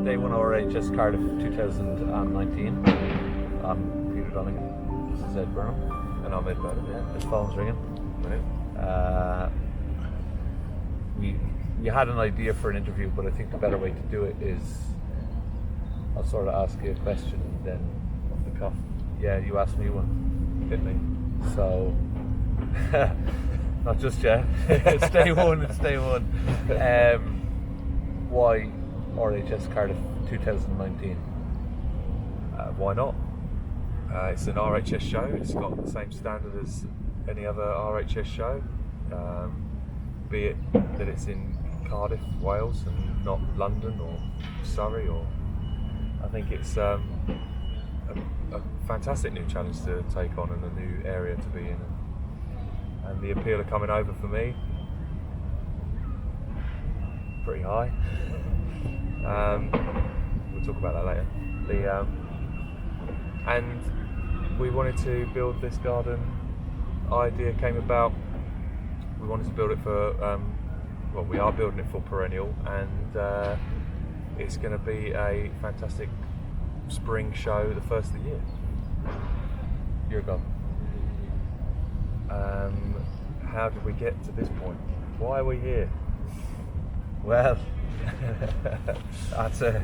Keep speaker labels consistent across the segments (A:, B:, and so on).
A: Day 1 RHS Cardiff 2019. I'm Peter Donegan. This is Ed Burnham.
B: And I'm Ed Burnham, yeah.
A: His phone's ringing.
B: Brilliant.
A: We had an idea for an interview, but I think the better way to do it is I'll sort of ask you a question and then
B: Off the cuff.
A: yeah, you ask me one.
B: Hit me.
A: So not just yet. It's day one. It's day one. Why RHS Cardiff 2019?
B: Why not? It's an RHS show. It's got the same standard as any other RHS show. Be it that it's in Cardiff, Wales, and not London or Surrey. I think it's a fantastic new challenge to take on and a new area to be in. And the appeal of coming over for me, pretty high. We'll talk about that later. And we wanted to build this garden. Idea came about. We wanted to build it for, we are building it for Perennial, and it's going to be a fantastic spring show, the first of the year.
A: Year ago.
B: How did we get to this point? Why are we here?
A: Well, that's a.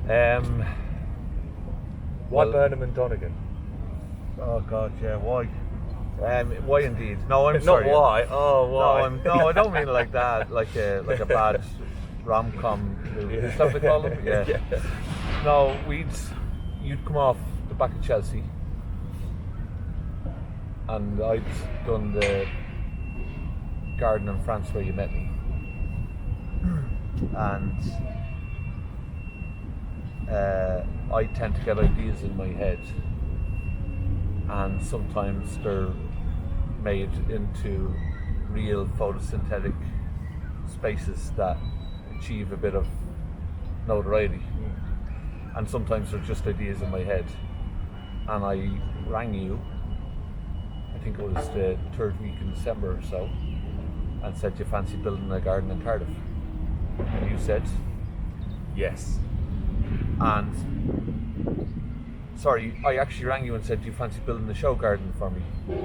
B: Why
A: well-
B: Burnham and Donegan?
A: Oh God, yeah. Why? Why indeed? No, I'm
B: Not
A: sorry.
B: why. Oh, why?
A: No, I don't mean like that. Like a bad rom-com movie. Is that what they call them? Yeah. No, you'd come off the back of Chelsea, and I'd done the garden in France where you met me, and I tend to get ideas in my head, and sometimes they're made into real photosynthetic spaces that achieve a bit of notoriety, and sometimes they're just ideas in my head. And I rang you, I think it was the third week in December or so, and said, do you fancy building a garden in Cardiff? And you said
B: Yes.
A: and sorry, I actually rang you and said, do you fancy building a show garden for me?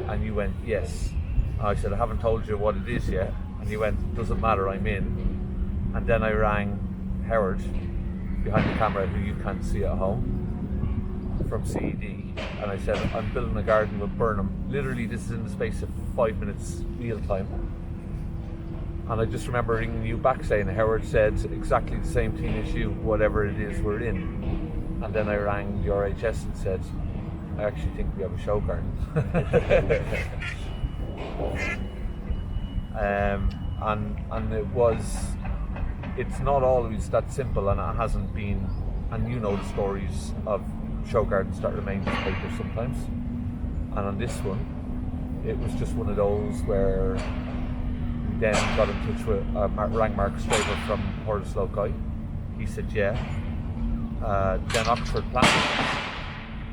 A: And you went, yes. And I said, I haven't told you what it is yet. And you went, doesn't matter, I'm in. And then I rang Howard behind the camera, who you can't see at home, from CED. And I said, I'm building a garden with Burnham. Literally, this is in the space of 5 minutes real time. And I just remember ringing you back saying, Howard said exactly the same thing as you, whatever it is we're in. And then I rang the RHS and said, I actually think we have a show garden. And it's not always that simple, and it hasn't been, and you know the stories of show gardens that remain in paper sometimes. And on this one, it was just one of those where we then got in touch with, rang Mark Straver from horticultural. He said, yeah. Then Oxford Planters,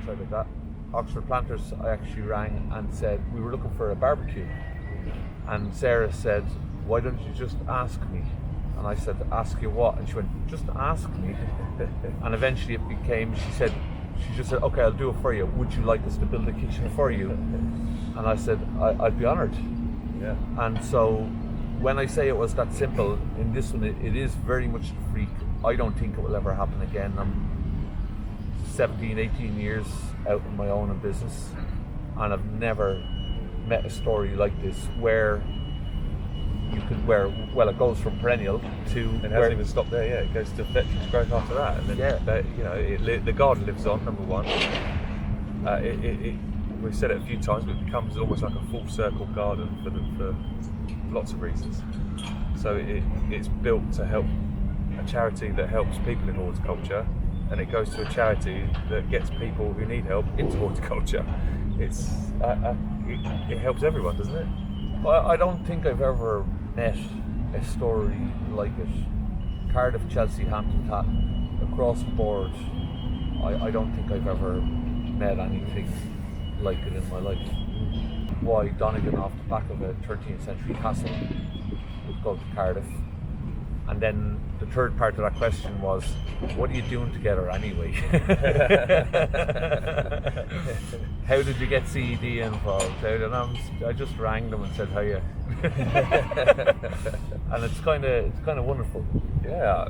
A: sorry about that. Oxford Planters, I actually rang and said, we were looking for a barbecue. And Sarah said, why don't you just ask me? And I said, ask you what? And she went, just ask me. And eventually it became, she just said, okay, I'll do it for you. Would you like us to build a kitchen for you? And I said, I'd be honoured.
B: Yeah.
A: And so when I say it was that simple, in this one, it is very much the freak. I don't think it will ever happen again. I'm 17, 18 years out on my own in business, and I've never met a story like this where you could, it goes from Perennial to...
B: And it hasn't even stopped there, yeah. It goes to vegetable growth after that. And then, the garden lives on, number one. We've said it a few times, but it becomes almost like a full circle garden for lots of reasons. So it's built to help a charity that helps people in horticulture, and it goes to a charity that gets people who need help into horticulture. It helps everyone, doesn't it?
A: Well, I don't think I've ever met a story like it. Cardiff, Chelsea, Hampton, Tatton, across the board, I don't think I've ever met anything like it in my life. Why Donegan, off the back of a 13th century castle, would go to Cardiff. And then the third part of that question was, what are you doing together anyway? How did you get CED involved? I just rang them and said, hiya. And it's kind of wonderful.
B: Yeah.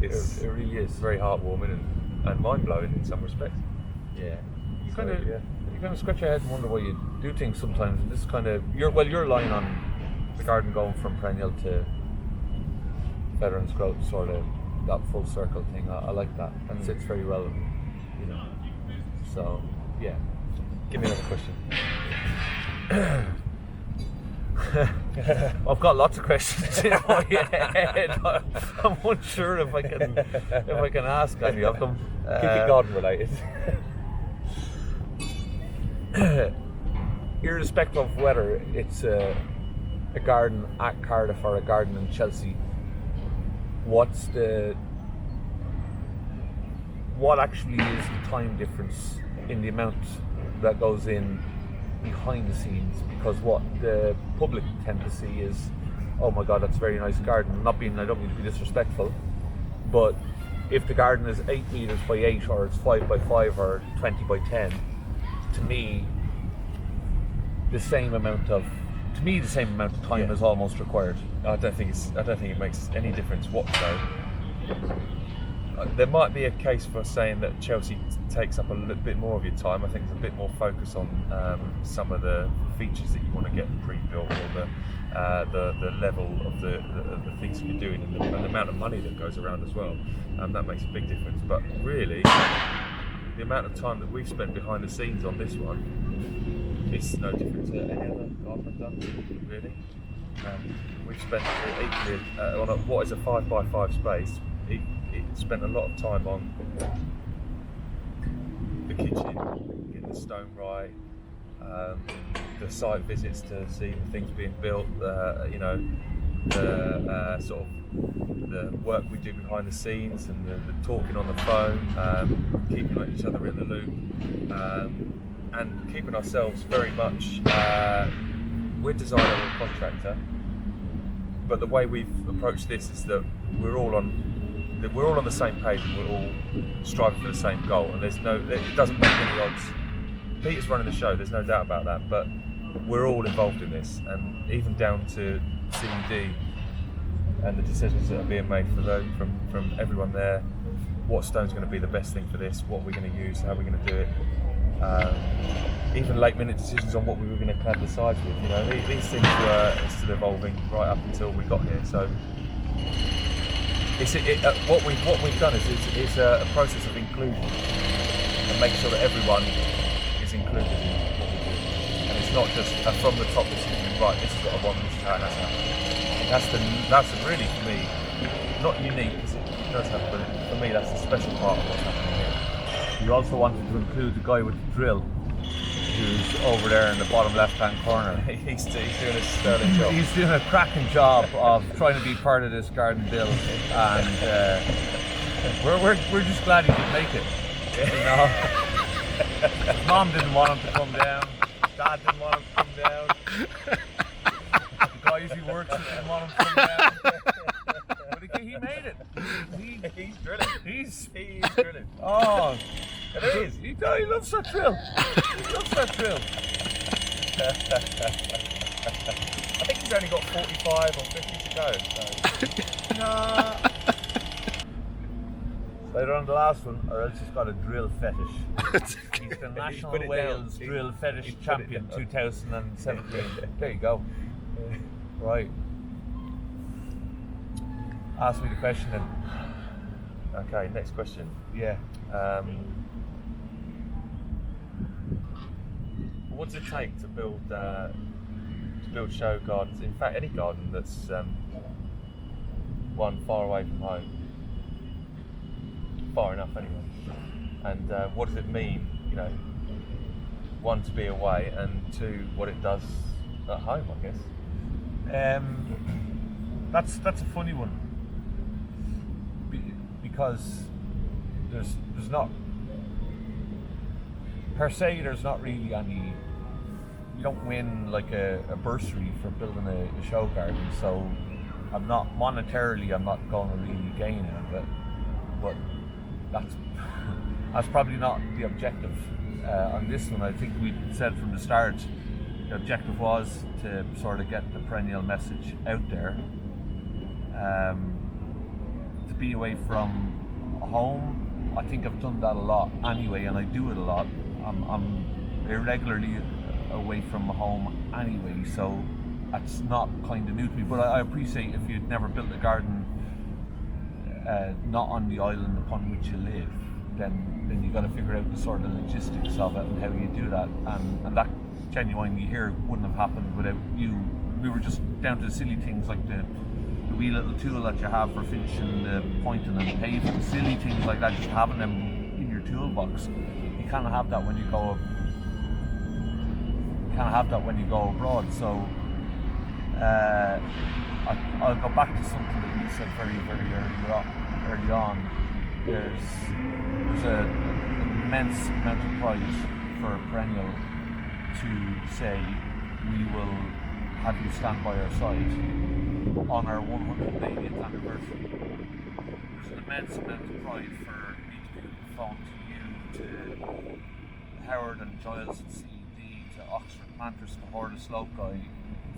A: It really is.
B: Very heartwarming and mind-blowing in some respects.
A: Yeah. You
B: So,
A: kind of
B: yeah.
A: scratch your head and wonder why you do things sometimes. And this kind of you're line on the garden going from perennial to veterans growth, sort of that full circle thing. I like that. That sits very well, you know. So yeah.
B: Give me another question.
A: I've got lots of questions in my head. I'm unsure if I can ask any of them.
B: Keep it garden related.
A: Irrespective of whether it's a garden at Cardiff or a garden in Chelsea, what actually is the time difference in the amount that goes in behind the scenes? Because what the public tend to see is, oh my god, that's a very nice garden. I don't mean to be disrespectful, but if the garden is 8 meters by 8 or it's 5 by 5 or 20 by 10, to me the same amount of time is almost required.
B: I don't think it makes any difference whatsoever. There might be a case for saying that Chelsea takes up a little bit more of your time. I think there's a bit more focus on some of the features that you want to get pre-built, or the level of the things that you're doing, and the amount of money that goes around as well. That makes a big difference. But really, the amount of time that we've spent behind the scenes on this one is no different to any other garden I've done, really. We've spent equally on what is a 5 by 5 space. It spent a lot of time on the kitchen, getting the stone right, the site visits to see the things being built, the sort of the work we do behind the scenes, and the talking on the phone, keeping each other in the loop, and keeping ourselves very much. We're designer and contractor, but the way we've approached this is that we're all on the same page, and we're all striving for the same goal, and it doesn't make any odds. Peter's running the show, there's no doubt about that, but we're all involved in this, and even down to CED and the decisions that are being made from everyone there. What stone's going to be the best thing for this? What we're going to use? How we're going to do it? Even late-minute decisions on what we were going to clad the sides with. You know, these things were still evolving right up until we got here. So what we've done is a process of inclusion, and make sure that everyone is included in what we do. And it's not just a from the top decision. Right, this is what I want. This is how it has to happen. That's really, for me, not unique, because it does happen, but for me that's the special part of what's happening here.
A: You also wanted to include the guy with the drill, who's over there in the bottom left-hand corner.
B: He's doing a sterling job.
A: He's doing a cracking job of trying to be part of this garden build, and we're just glad he didn't make it. You know, his mom didn't want him to come down. Dad didn't want him to come down. The guys he works with didn't want him to come down. But he made it.
B: He's drilling.
A: He's
B: drilling.
A: Oh,
B: It is.
A: He loves that drill. He loves that drill.
B: I think he's only got 45 or 50 to go. So.
A: Later on the last one, or else he's got a drill fetish. He's the National Wales Drill Fetish Champion 2017. There you go. Right. Ask me the question then.
B: Okay, next question.
A: Yeah.
B: What does it take to build show gardens? In fact, any garden that's one far away from home, far enough anyway. And what does it mean? You know, one, to be away, and two, what it does at home, I guess.
A: That's a funny one, because there's not per se. There's not really any. You don't win like a bursary for building a show garden, so I'm not monetarily, I'm not going to really gain out of it, but that's probably not the objective on this one. I think we said from the start the objective was to sort of get the perennial message out there, to be away from home. I think I've done that a lot anyway, and I do it a lot. I'm irregularly away from home anyway, so that's not kind of new to me. But I appreciate if you'd never built a garden not on the island upon which you live, then you got to figure out the sort of logistics of it and how you do that, and that genuinely here wouldn't have happened without you. We were just down to the silly things like the wee little tool that you have for finishing the pointing and paving, silly things like that, just having them in your toolbox. You can't have that when you go abroad. So I'll go back to something that you said very early on. There's an immense amount of pride for Perennial to say we will have you stand by our side on our 180th anniversary. There's an immense amount of pride for me to be on the phone to you, to Howard and Giles at CED, to Oxford Planters, to Hortus Loci,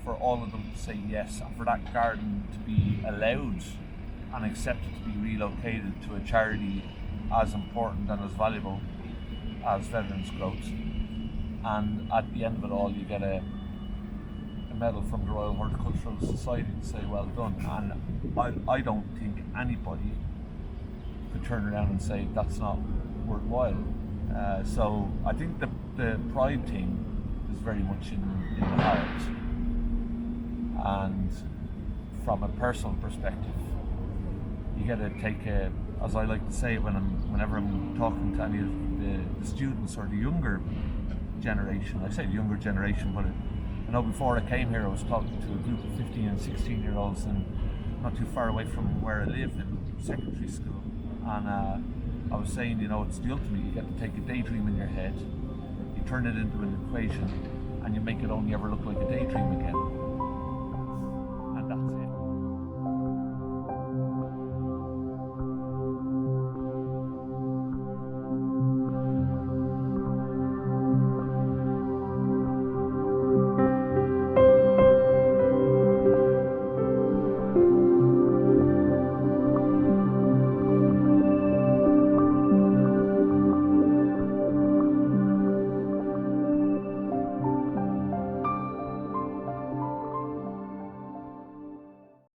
A: for all of them to say yes, and for that garden to be allowed and accepted to be relocated to a charity as important and as valuable as Veterans Growth. And at the end of it all, you get a medal from the Royal Horticultural Society to say well done. And I don't think anybody could turn around and say that's not worthwhile. So I think the pride thing is very much in the heart. And from a personal perspective, you got to take as I like to say it whenever I'm talking to any of the students or the younger generation. I say the younger generation, but I know before I came here I was talking to a group of 15 and 16 year olds and not too far away from where I live in secondary school, and I was saying, it's the ultimate. You get to take a daydream in your head, you turn it into an equation, and you make it only ever look like a daydream again.